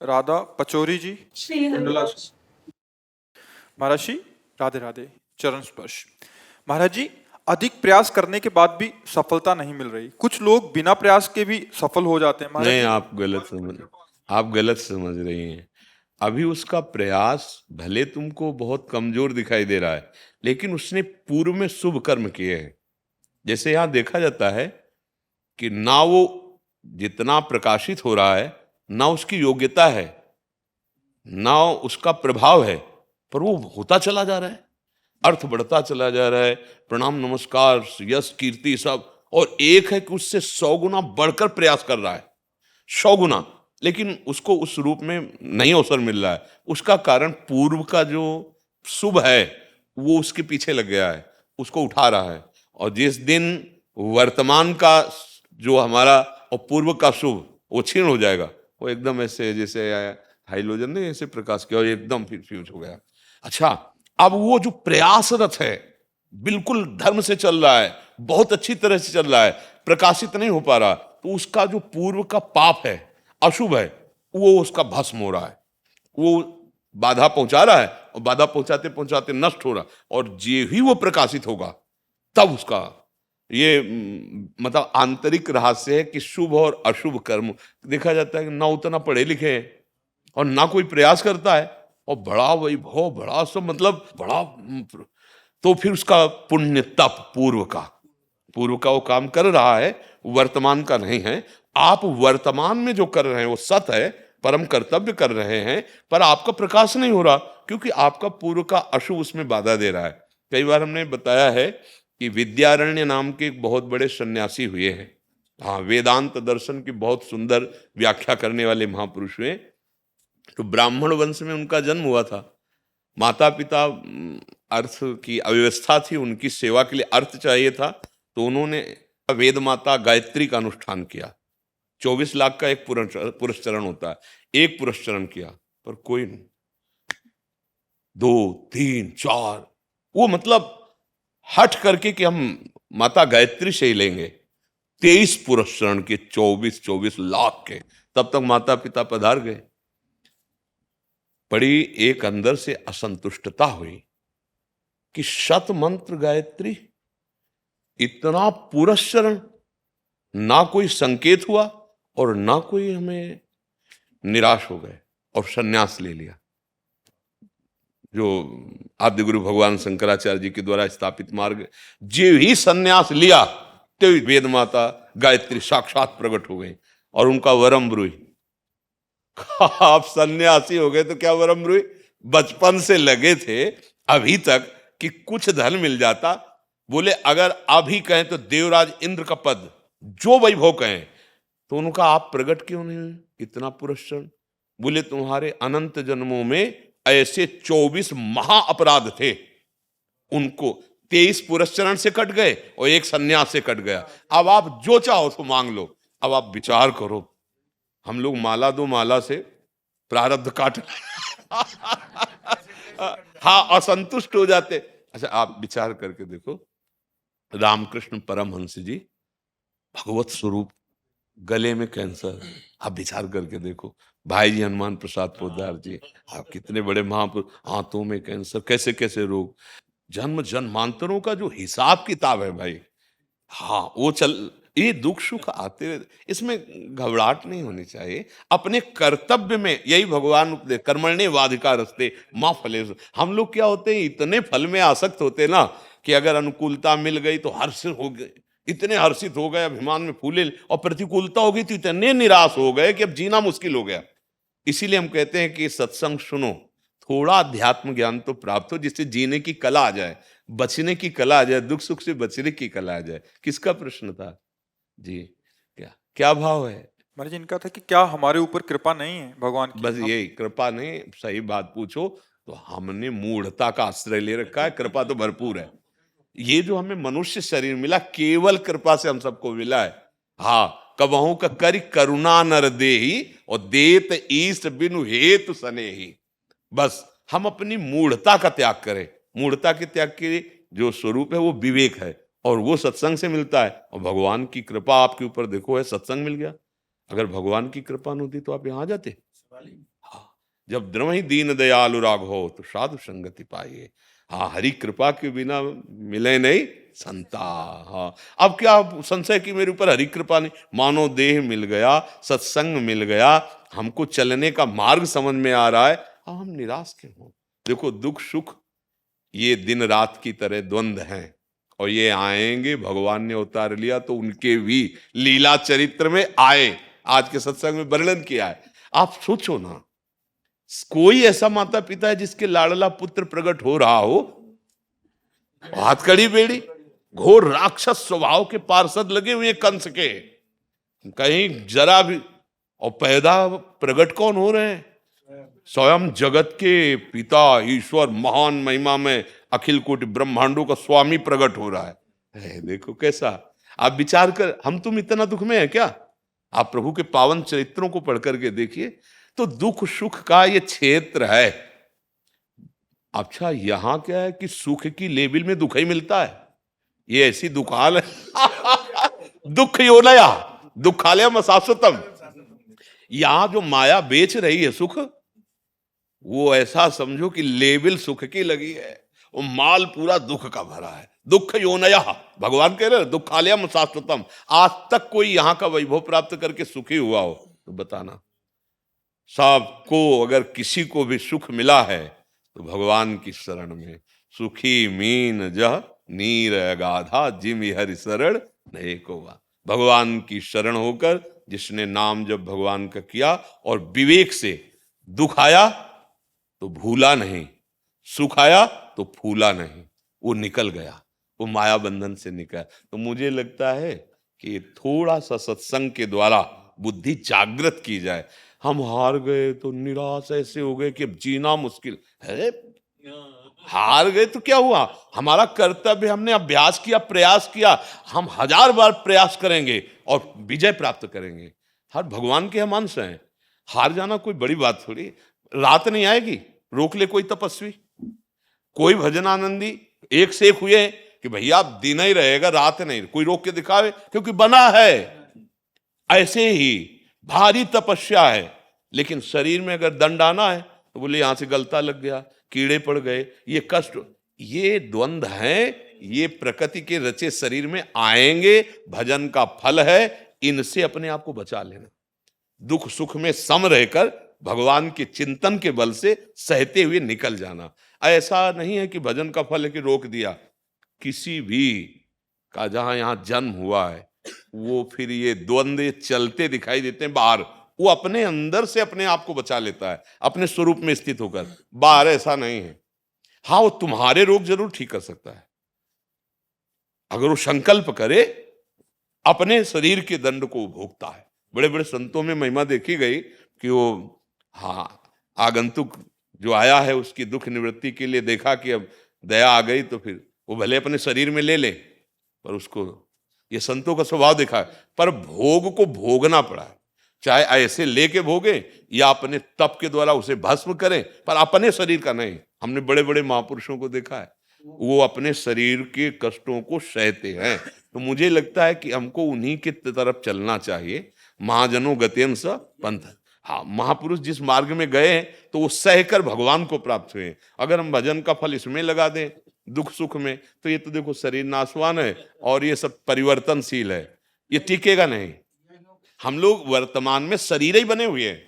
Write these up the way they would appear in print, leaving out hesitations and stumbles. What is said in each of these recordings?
राधा पचौरी जी, श्री कुंडला से। महाराज जी, राधे राधे। चरण स्पर्श। महाराज जी, अधिक प्रयास करने के बाद भी सफलता नहीं मिल रही। कुछ लोग बिना प्रयास के भी सफल हो जाते हैं महाराज नहीं, जी। आप गलत समझ रही हैं। अभी उसका प्रयास भले तुमको बहुत कमजोर दिखाई दे रहा है, लेकिन उसने पूर्व में शुभ कर्म किए हैं। जैसे यहां देखा जाता है कि ना वो जितना प्रकाशित हो रहा है, ना उसकी योग्यता है, ना उसका प्रभाव है, पर वो होता चला जा रहा है, अर्थ बढ़ता चला जा रहा है, प्रणाम नमस्कार यश कीर्ति सब। और एक है कि उससे 100 गुना बढ़कर प्रयास कर रहा है, 100 गुना, लेकिन उसको उस रूप में नहीं अवसर मिल रहा है। उसका कारण पूर्व का जो शुभ है वो उसके पीछे लग गया है, उसको उठा रहा है। और जिस दिन वर्तमान का जो हमारा और पूर्व का शुभ वो क्षीण हो जाएगा, वो एकदम ऐसे जैसे हाइलोजन ने ऐसे प्रकाश किया और एकदम फिर फ्यूज हो गया। अच्छा, अब वो जो प्रयासरत है, बिल्कुल धर्म से चल रहा है, बहुत अच्छी तरह से चल रहा है, प्रकाशित नहीं हो पा रहा, तो उसका जो पूर्व का पाप है, अशुभ है, वो उसका भस्म हो रहा है। वो बाधा पहुंचा रहा है और बाधा पहुंचाते पहुंचाते नष्ट हो रहा है। और जे ही वो प्रकाशित होगा तब उसका ये मतलब आंतरिक रहस्य है कि शुभ और अशुभ कर्म देखा जाता है कि ना उतना पढ़े लिखे हैं और ना कोई प्रयास करता है, और बड़ा वैभव, बड़ा सब मतलब बड़ा, तो फिर उसका पुण्य तप पूर्व का वो काम कर रहा है, वर्तमान का नहीं है। आप वर्तमान में जो कर रहे हैं वो सत है, परम कर्तव्य कर रहे हैं, पर आपका प्रकाश नहीं हो रहा क्योंकि आपका पूर्व का अशुभ उसमें बाधा दे रहा है। कई बार हमने बताया है कि विद्यारण्य नाम के एक बहुत बड़े सन्यासी हुए हैं। हाँ, वेदांत दर्शन की बहुत सुंदर व्याख्या करने वाले महापुरुष हुए। तो ब्राह्मण वंश में उनका जन्म हुआ था। माता पिता अर्थ की अव्यवस्था थी, उनकी सेवा के लिए अर्थ चाहिए था, तो उन्होंने वेद माता गायत्री का अनुष्ठान किया। 24 लाख का एक पुरस्चरण होता है, एक पुरस्चरण किया, पर कोई नहीं। 2, 3, 4, वो मतलब हट करके कि हम माता गायत्री से ही लेंगे। 23 पुरस्चरण के, 24 लाख के, तब तक माता पिता पधार गए। बड़ी एक अंदर से असंतुष्टता हुई कि शत मंत्र गायत्री, इतना पुरस्चरण, ना कोई संकेत हुआ और ना कोई, हमें निराश हो गए और सन्यास ले लिया। जो आदि गुरु भगवान शंकराचार्य जी के द्वारा स्थापित मार्ग, जो ही सन्यास लिया तो वेद माता गायत्री साक्षात प्रकट हो गई और उनका वरम ब्रूही। आप सन्यासी हो गए तो क्या वरम ब्रूही? बचपन से लगे थे अभी तक कि कुछ धन मिल जाता। बोले अगर अभी कहें तो देवराज इंद्र का पद, जो वैभव कहें, तो उनका आप प्रकट क्यों नहीं हुए? इतना पुरस्चरण। बोले तुम्हारे अनंत जन्मों में ऐसे 24 महा अपराध थे, उनको 23 पुरस्चरण से कट गए और एक सन्यास से कट गया। अब आप जो चाहो तो मांग लो। अब आप विचार करो, हम लोग माला दो माला से प्रारब्ध काट हाँ, असंतुष्ट हो जाते। अच्छा, आप विचार करके देखो, रामकृष्ण परमहंस जी, भगवत स्वरूप, गले में कैंसर, आप विचार करके देखो। भाई जी हनुमान प्रसाद पोद्दार जी, आप कितने बड़े महापुरुष, हाथों में कैंसर, कैसे कैसे रोग, जन्म जन्मांतरों का जो हिसाब किताब है भाई, हाँ वो चल, ये दुख सुख आते रहते, इसमें घबराहट नहीं होनी चाहिए। अपने कर्तव्य में, यही भगवान उपदेश, कर्मण्येवाधिकारस्ते मां फलेषु। हम लोग क्या होते हैं, इतने फल में आसक्त होते हैं ना कि अगर अनुकूलता मिल गई तो हर्षित हो गए, इतने हर्षित हो गए, अभिमान में फूले, और प्रतिकूलता हो गई तो इतने निराश हो गए कि अब जीना मुश्किल हो गया। इसीलिए हम कहते हैं कि सत्संग सुनो, थोड़ा अध्यात्म ज्ञान तो प्राप्त हो, जिससे जीने की कला आ जाए, बचने की कला आ जाए, दुख सुख से बचने की कला आ जाए। किसका प्रश्न था जी? क्या क्या भाव है? महाराज जी, इनका था कि क्या हमारे ऊपर कृपा नहीं है भगवान की? बस यही, कृपा नहीं, सही बात पूछो तो हमने मूढ़ता का आश्रय ले रखा है। कृपा तो भरपूर है। ये जो हमें मनुष्य शरीर मिला, केवल कृपा से हम सबको मिला है। हाँ, कबहू का करी करुणा नर देही और देत ईश बिनु हेतु सनेही। बस हम अपनी मूढ़ता का त्याग करें। मूढ़ता के त्याग के जो स्वरूप है वो विवेक है, और वो सत्संग से मिलता है। और भगवान की कृपा आपके ऊपर देखो है, सत्संग मिल गया। अगर भगवान की कृपा न होती तो आप यहाँ आ जाते? जब द्रवहि दीन दयालु राघव तो साधु संगति पाइए। हाँ, हरि कृपा के बिना मिले नहीं संता। हाँ, अब क्या संशय कि मेरे ऊपर हरि कृपा नहीं, मानो देह मिल गया, सत्संग मिल गया, हमको चलने का मार्ग समझ में आ रहा है, अब हम निराश क्यों हो? देखो, दुख सुख ये दिन रात की तरह द्वंद्व हैं और ये आएंगे। भगवान ने उतार लिया तो उनके भी लीला चरित्र में आए, आज के सत्संग में वर्णन किया है। आप सोचो ना, कोई ऐसा माता पिता है जिसके लाडला पुत्र प्रकट हो रहा हो, हाथकड़ी बेड़ी, घोर राक्षस स्वभाव के पार्षद लगे हुए कंस के, कहीं जरा भी, और पैदा प्रकट कौन हो रहे हैं? स्वयं जगत के पिता ईश्वर, महान महिमा में अखिल कोटि ब्रह्मांडों का स्वामी प्रकट हो रहा है। देखो कैसा, आप विचार कर, हम तुम इतना दुख में है क्या? आप प्रभु के पावन चरित्रों को पढ़ करके देखिए, तो दुख सुख का ये क्षेत्र है। अच्छा, यहां क्या है कि सुख की लेबिल में दुख ही मिलता है, ये ऐसी दुकान है दुख योनया दुखालय शाश्वतम। यहां जो माया बेच रही है सुख, वो ऐसा समझो कि लेबिल सुख की लगी है, वो माल पूरा दुख का भरा है। दुख योनया, भगवान कह रहे दुखालयम शाश्वतम। आज तक कोई यहां का वैभव प्राप्त करके सुखी हुआ हो तो बताना। सबको अगर किसी को भी सुख मिला है तो भगवान की शरण में। सुखी मीन जह नीर अगाधा जिम हरि शरण नहीं को। भगवान की शरण होकर जिसने नाम जब भगवान का किया और विवेक से, दुख आया तो भूला नहीं, सुख आया तो फूला नहीं, वो निकल गया, वो माया बंधन से निकल। तो मुझे लगता है कि थोड़ा सा सत्संग के द्वारा बुद्धि जागृत की जाए। हम हार गए तो निराश ऐसे हो गए कि अब जीना मुश्किल है। हार गए तो क्या हुआ? हमारा कर्तव्य, हमने अभ्यास किया, प्रयास किया, हम 1000 बार प्रयास करेंगे और विजय प्राप्त करेंगे। हर भगवान के हम अंश हैं, हार जाना कोई बड़ी बात थोड़ी। रात नहीं आएगी, रोक ले कोई तपस्वी, कोई भजनानंदी, एक से एक हुए कि भैया दिन ही रहेगा रात नहीं, कोई रोक के दिखावे, क्योंकि बना है। ऐसे ही भारी तपस्या है, लेकिन शरीर में अगर दंड आना है तो बोले यहां से गलता लग गया, कीड़े पड़ गए, ये कष्ट, ये द्वंद्व हैं, ये प्रकृति के रचे शरीर में आएंगे। भजन का फल है, इनसे अपने आप को बचा लेना। दुख सुख में सम रहकर भगवान के चिंतन के बल से सहते हुए निकल जाना। ऐसा नहीं है कि भजन का फल है कि रोक दिया। किसी भी का जहां यहां जन्म हुआ है वो फिर ये द्वंद्व चलते दिखाई देते हैं बाहर, वो अपने अंदर से अपने आप को बचा लेता है, अपने स्वरूप में स्थित होकर। बाहर ऐसा नहीं है। हाँ, वो तुम्हारे रोग जरूर ठीक कर सकता है अगर वो संकल्प करे, अपने शरीर के दंड को भोगता है। बड़े बड़े संतों में महिमा देखी गई कि वो, हाँ, आगंतुक जो आया है उसकी दुख निवृत्ति के लिए देखा कि अब दया आ गई तो फिर वो भले अपने शरीर में ले ले, पर उसको, ये संतों का स्वभाव देखा है, पर भोग को भोगना पड़ा है। चाहे ऐसे लेके भोगे या अपने तप के द्वारा उसे भस्म करें, पर अपने शरीर का नहीं। हमने बड़े बड़े महापुरुषों को देखा है, वो अपने शरीर के कष्टों को सहते हैं। तो मुझे लगता है कि हमको उन्हीं की तरफ चलना चाहिए। महाजनों गतेन स पंथ। हाँ, महापुरुष जिस मार्ग में गए हैं तो वो सहकर भगवान को प्राप्त हुए। अगर हम भजन का फल इसमें लगा दें, दुख सुख में, तो ये तो देखो शरीर नाशवान है और ये सब परिवर्तनशील है, ये टिकेगा नहीं। हम लोग वर्तमान में शरीर ही बने हुए हैं,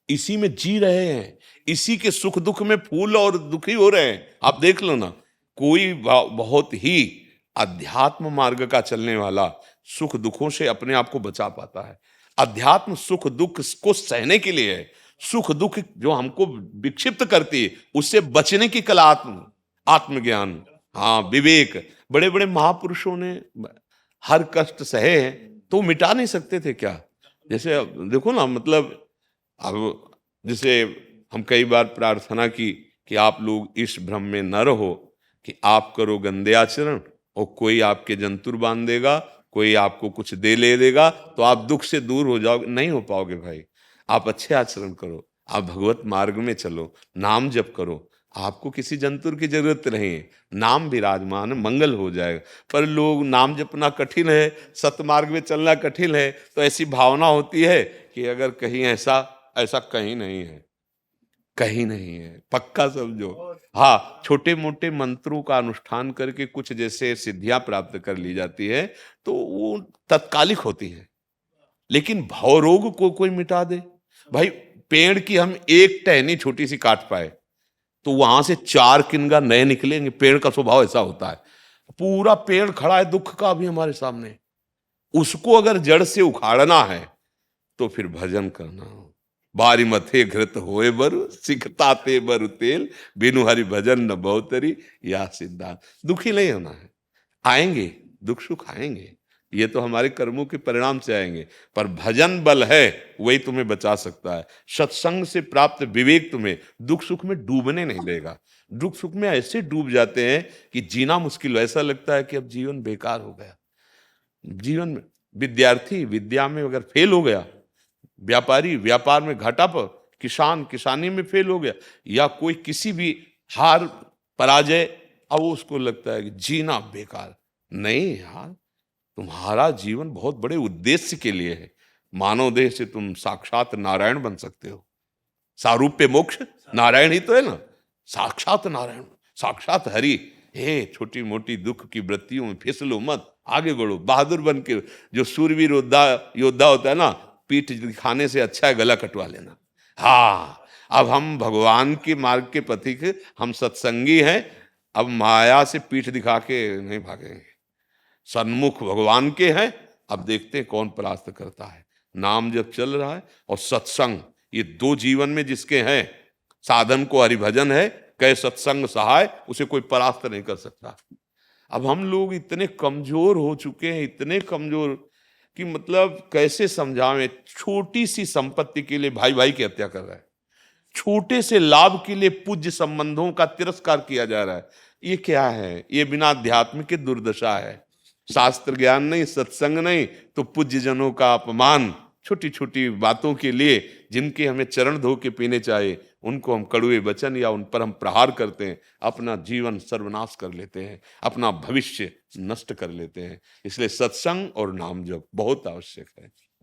इसी में जी रहे हैं, इसी के सुख दुख में फूल और दुखी हो रहे हैं। आप देख लो ना, कोई बहुत ही अध्यात्म मार्ग का चलने वाला सुख दुखों से अपने आप को बचा पाता है। अध्यात्म सुख दुख को सहने के लिए है। सुख दुख जो हमको विक्षिप्त करती है, उससे बचने की कला आत्मज्ञान, हाँ, विवेक। बड़े बड़े महापुरुषों ने हर कष्ट सहे हैं तो मिटा नहीं सकते थे क्या? जैसे देखो ना, मतलब अब जैसे हम कई बार प्रार्थना की कि आप लोग इस भ्रम में न रहो कि आप करो गंदे आचरण और कोई आपके जंतुर बांध देगा, कोई आपको कुछ दे ले देगा तो आप दुख से दूर हो जाओगे। नहीं हो पाओगे भाई। आप अच्छे आचरण करो, आप भगवत मार्ग में चलो, नाम जप करो, आपको किसी जंतुर की जरूरत नहीं है। नाम विराजमान, मंगल हो जाएगा। पर लोग नाम जपना कठिन है, सतमार्ग में चलना कठिन है, तो ऐसी भावना होती है कि अगर कहीं ऐसा कहीं नहीं है। कहीं नहीं है, पक्का समझो। हाँ, छोटे मोटे मंत्रों का अनुष्ठान करके कुछ जैसे सिद्धियां प्राप्त कर ली जाती है तो वो तत्कालिक होती है, लेकिन भवरोग को कोई मिटा दे। भाई, पेड़ की हम एक टहनी छोटी सी काट पाए तो वहां से 4 किनगा नए निकलेंगे। पेड़ का स्वभाव ऐसा होता है। पूरा पेड़ खड़ा है दुख का भी हमारे सामने, उसको अगर जड़ से उखाड़ना है तो फिर भजन करना हो। बारी मथे घृत होए बर, सिखता ते बर तेल, बिनु हरि भजन न बहुतरी, या सिद्धांत। दुखी नहीं होना है, आएंगे दुख सुख आएंगे, ये तो हमारे कर्मों के परिणाम से आएंगे, पर भजन बल है, वही तुम्हें बचा सकता है। सत्संग से प्राप्त विवेक तुम्हें दुख सुख में डूबने नहीं देगा। दुख सुख में ऐसे डूब जाते हैं कि जीना मुश्किल, ऐसा लगता है कि अब जीवन बेकार हो गया। जीवन में विद्यार्थी विद्या में अगर फेल हो गया, व्यापारी व्यापार में घाटा पर, किसान किसानी में फेल हो गया, या कोई किसी भी हार पराजय, अब उसको लगता है कि जीना बेकार। नहीं यार, तुम्हारा जीवन बहुत बड़े उद्देश्य के लिए है। मानव देह से तुम साक्षात नारायण बन सकते हो। सारूप्य मोक्ष नारायण ही तो है ना, साक्षात नारायण, साक्षात हरि। हे छोटी मोटी दुख की वृत्तियों में फिसलो मत, आगे बढ़ो, बहादुर बन के। जो सूरवीर योद्धा योद्धा होता है ना, पीठ दिखाने से अच्छा है गला कटवा लेना। हाँ, अब हम भगवान के मार्ग के पथिक, हम सत्संगी हैं, अब माया से पीठ दिखा के नहीं भागेंगे। सन्मुख भगवान के हैं, अब देखते हैं कौन परास्त करता है। नाम जब चल रहा है और सत्संग, ये 2 जीवन में जिसके हैं, साधन को हरिभजन है, कहे सत्संग सहाय, उसे कोई परास्त नहीं कर सकता। अब हम लोग इतने कमजोर हो चुके हैं, इतने कमजोर कि मतलब कैसे समझावें। छोटी सी संपत्ति के लिए भाई भाई की हत्या कर रहा है, छोटे से लाभ के लिए पूज्य संबंधों का तिरस्कार किया जा रहा है। ये क्या है? ये बिना अध्यात्म की दुर्दशा है। शास्त्र ज्ञान नहीं, सत्संग नहीं, तो पूज्य जनों का अपमान। छोटी छोटी बातों के लिए जिनके हमें चरण धो के पीने चाहिए, उनको हम कड़वे वचन या उन पर हम प्रहार करते हैं, अपना जीवन सर्वनाश कर लेते हैं, अपना भविष्य नष्ट कर लेते हैं। इसलिए सत्संग और नाम जप बहुत आवश्यक है।